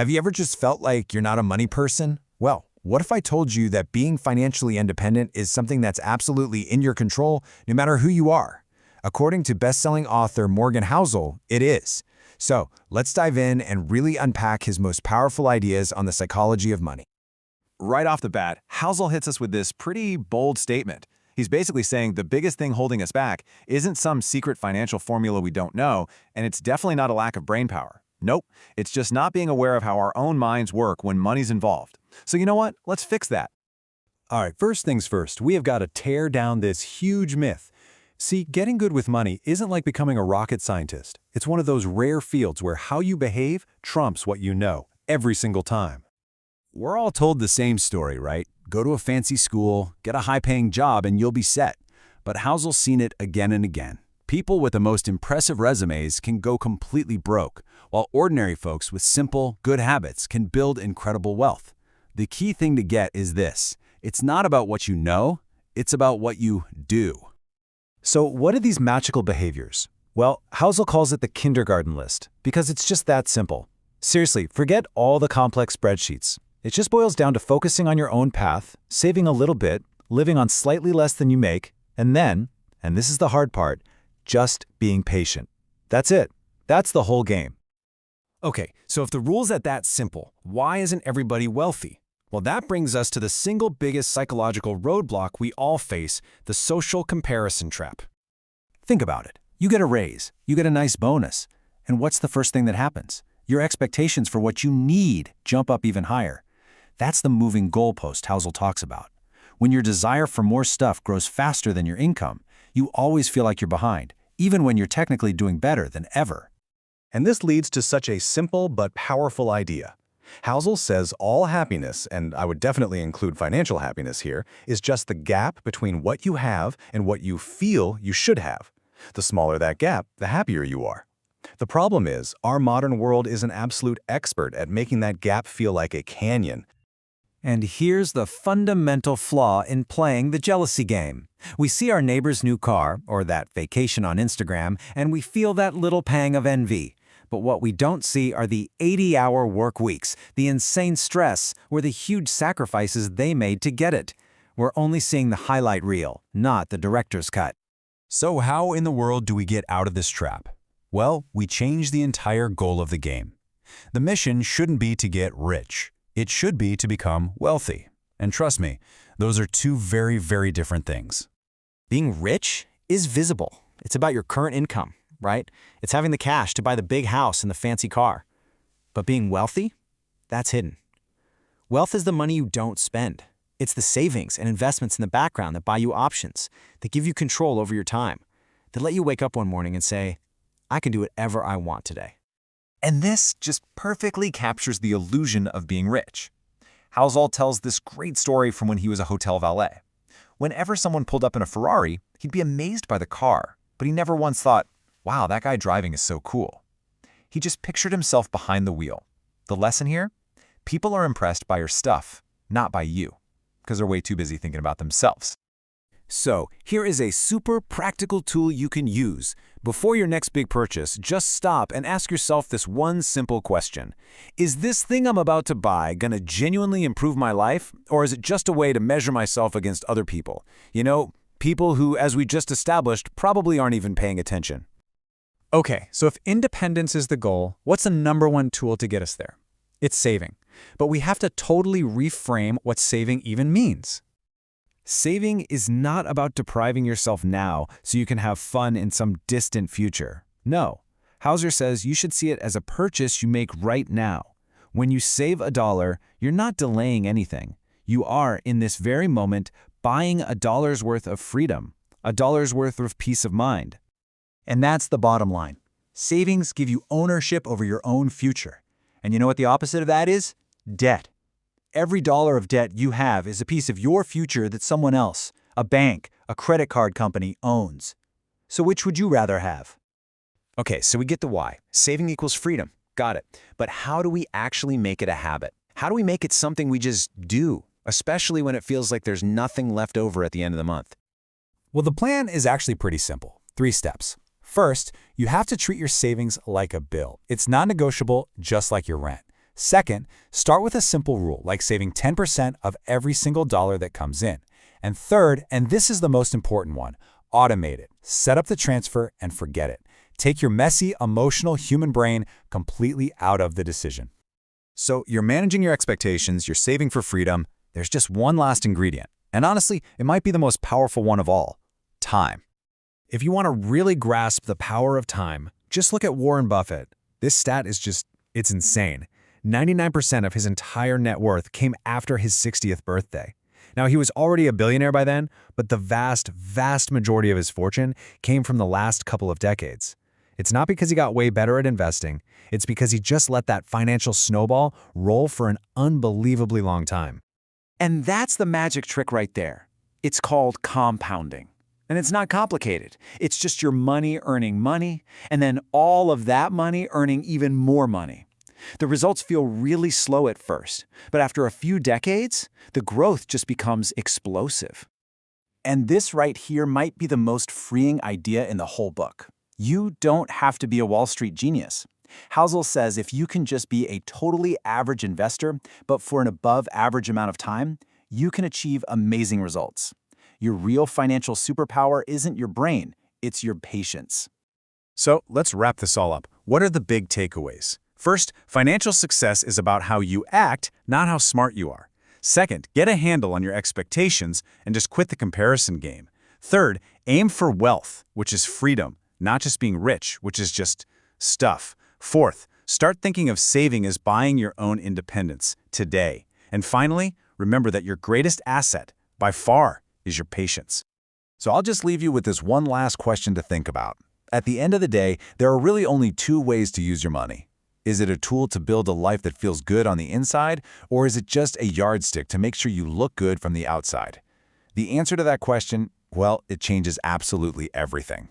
Have you ever just felt like you're not a money person? Well, what if I told you that being financially independent is something that's absolutely in your control, no matter who you are? According to best-selling author Morgan Housel, it is. So, let's dive in and really unpack his most powerful ideas on the psychology of money. Right off the bat, Housel hits us with this pretty bold statement. He's basically saying the biggest thing holding us back isn't some secret financial formula we don't know, and it's definitely not a lack of brainpower. Nope, it's just not being aware of how our own minds work when money's involved. So you know what? Let's fix that. All right, first things first, we have got to tear down this huge myth. See, getting good with money isn't like becoming a rocket scientist. It's one of those rare fields where how you behave trumps what you know, every single time. We're all told the same story, right? Go to a fancy school, get a high-paying job, and you'll be set. But Housel's seen it again and again. People with the most impressive resumes can go completely broke, while ordinary folks with simple, good habits can build incredible wealth. The key thing to get is this. It's not about what you know, it's about what you do. So what are these magical behaviors? Well, Housel calls it the kindergarten list, because it's just that simple. Seriously, forget all the complex spreadsheets. It just boils down to focusing on your own path, saving a little bit, living on slightly less than you make, and then, and this is the hard part, just being patient. That's it. That's the whole game. Okay, so if the rule's that simple, why isn't everybody wealthy? Well, that brings us to the single biggest psychological roadblock we all face, the social comparison trap. Think about it. You get a raise, you get a nice bonus, and what's the first thing that happens? Your expectations for what you need jump up even higher. That's the moving goalpost Housel talks about. When your desire for more stuff grows faster than your income, you always feel like you're behind, even when you're technically doing better than ever. And this leads to such a simple but powerful idea. Housel says all happiness, and I would definitely include financial happiness here, is just the gap between what you have and what you feel you should have. The smaller that gap, the happier you are. The problem is, our modern world is an absolute expert at making that gap feel like a canyon. And here's the fundamental flaw in playing the jealousy game. We see our neighbor's new car, or that vacation on Instagram, and we feel that little pang of envy. But what we don't see are the 80-hour work weeks, the insane stress, or the huge sacrifices they made to get it. We're only seeing the highlight reel, not the director's cut. So how in the world do we get out of this trap? Well, we change the entire goal of the game. The mission shouldn't be to get rich. It should be to become wealthy. And trust me, those are two very, very different things. Being rich is visible. It's about your current income, right? It's having the cash to buy the big house and the fancy car. But being wealthy, that's hidden. Wealth is the money you don't spend. It's the savings and investments in the background that buy you options, that give you control over your time, that let you wake up one morning and say, I can do whatever I want today. And this just perfectly captures the illusion of being rich. Housel tells this great story from when he was a hotel valet. Whenever someone pulled up in a Ferrari, he'd be amazed by the car, but he never once thought, wow, that guy driving is so cool. He just pictured himself behind the wheel. The lesson here? People are impressed by your stuff, not by you, because they're way too busy thinking about themselves. So, here is a super practical tool you can use. Before your next big purchase, just stop and ask yourself this one simple question. Is this thing I'm about to buy going to genuinely improve my life, or is it just a way to measure myself against other people? You know, people who, as we just established, probably aren't even paying attention. Okay, so if independence is the goal, what's the #1 tool to get us there? It's saving. But we have to totally reframe what saving even means. Saving is not about depriving yourself now so you can have fun in some distant future. No, Hauser says you should see it as a purchase you make right now. When you save $1, you're not delaying anything. You are, in this very moment, buying $1's worth of freedom, $1's worth of peace of mind. And that's the bottom line. Savings give you ownership over your own future. And you know what the opposite of that is? Debt. Every dollar of debt you have is a piece of your future that someone else, a bank, a credit card company, owns. So which would you rather have? Okay, so we get the why. Saving equals freedom. Got it. But how do we actually make it a habit? How do we make it something we just do, especially when it feels like there's nothing left over at the end of the month? Well, the plan is actually pretty simple. 3 steps. First, you have to treat your savings like a bill. It's non-negotiable, just like your rent. Second, start with a simple rule, like saving 10% of every single dollar that comes in. And third, and this is the most important one, automate it. Set up the transfer and forget it. Take your messy, emotional human brain completely out of the decision. So you're managing your expectations, you're saving for freedom. There's just one last ingredient. And honestly, it might be the most powerful one of all: time. If you want to really grasp the power of time, just look at Warren Buffett. This stat is it's insane. 99% of his entire net worth came after his 60th birthday. Now, he was already a billionaire by then, but the vast, vast majority of his fortune came from the last couple of decades. It's not because he got way better at investing. It's because he just let that financial snowball roll for an unbelievably long time. And that's the magic trick right there. It's called compounding. And it's not complicated. It's just your money earning money, and then all of that money earning even more money. The results feel really slow at first, but after a few decades, the growth just becomes explosive. And this right here might be the most freeing idea in the whole book. You don't have to be a Wall Street genius. Housel says if you can just be a totally average investor, but for an above-average amount of time, you can achieve amazing results. Your real financial superpower isn't your brain, it's your patience. So let's wrap this all up. What are the big takeaways? First, financial success is about how you act, not how smart you are. Second, get a handle on your expectations and just quit the comparison game. Third, aim for wealth, which is freedom, not just being rich, which is just stuff. Fourth, start thinking of saving as buying your own independence today. And finally, remember that your greatest asset, by far, is your patience. So I'll just leave you with this one last question to think about. At the end of the day, there are really only two ways to use your money. Is it a tool to build a life that feels good on the inside, or is it just a yardstick to make sure you look good from the outside? The answer to that question, well, it changes absolutely everything.